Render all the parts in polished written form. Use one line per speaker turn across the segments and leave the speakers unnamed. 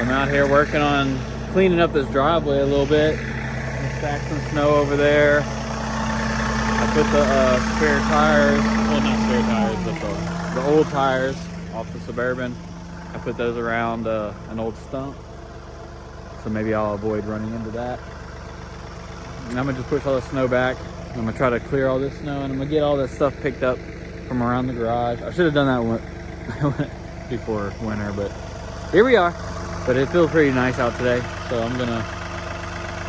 I'm out here working on cleaning up this driveway a little bit. Stacked some snow over there. I put the spare tires, well not spare tires, but the old tires off the Suburban. I put those around an old stump. So maybe I'll avoid running into that. And I'm gonna just push all the snow back. I'm gonna try to clear all this snow and I'm gonna get all this stuff picked up from around the garage. I should have done that before winter, but here we are. But it feels pretty nice out today, so I'm gonna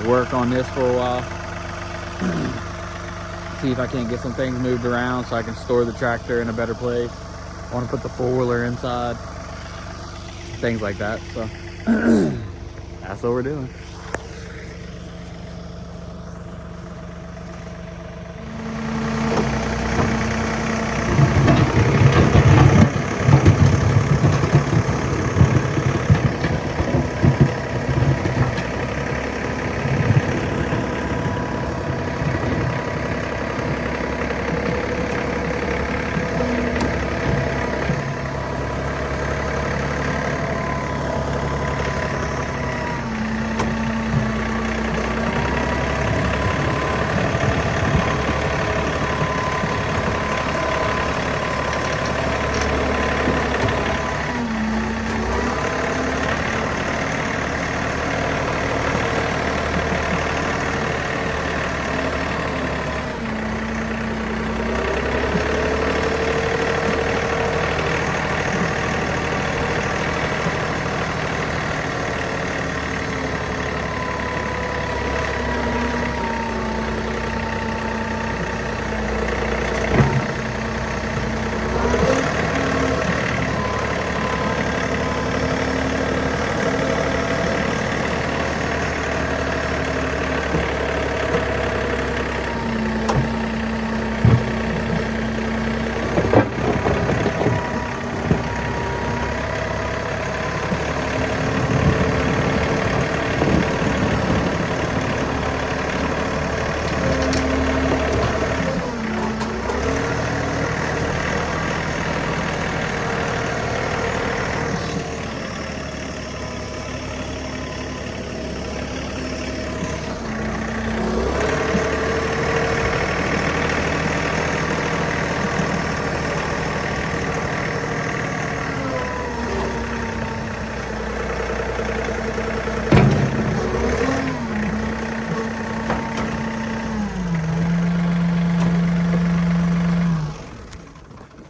work on this for a while. See if I can't get some things moved around so I can store the tractor in a better place. I want to put the four-wheeler inside, things like that. So that's what we're doing.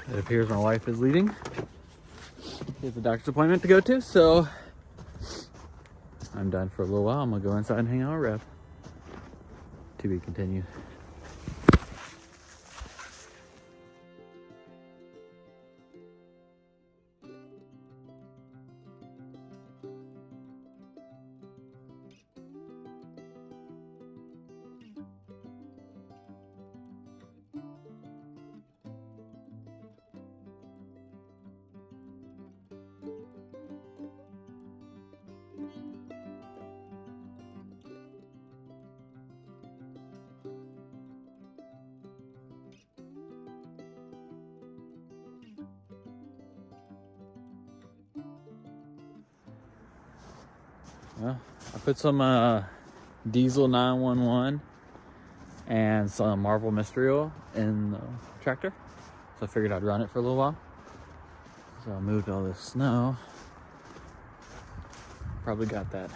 It appears my wife is leaving. She has a doctor's appointment to go to, so I'm done for a little while. I'm gonna go inside and hang out with Rev. To be continued. Well, I put some diesel 911 and some Marvel Mystery Oil in the tractor. So I figured I'd run it for a little while. So I moved all this snow. Probably got that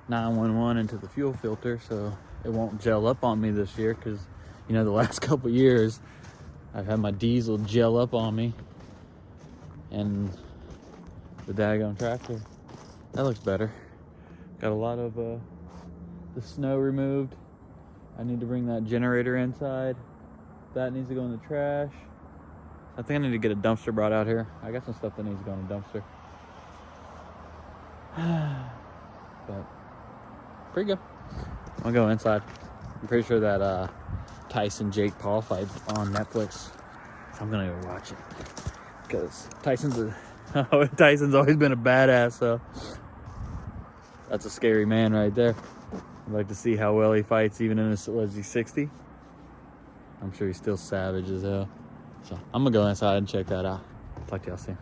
911 into the fuel filter so it won't gel up on me this year, because you know the last couple years I've had my diesel gel up on me and the daggone tractor. That looks better. Got a lot of the snow removed. I need to bring that generator inside. That needs to go in the trash. I think I need to get a dumpster brought out here. I got some stuff that needs to go in a dumpster. But pretty good. I'll go inside. I'm pretty sure that Tyson Jake Paul fight on Netflix. So I'm gonna go watch it, because Tyson's always been a badass. So that's a scary man right there. I'd like to see how well he fights, even in his, was he 60? I'm sure he's still savage as hell. So I'm gonna go inside and check that out. Talk to y'all soon.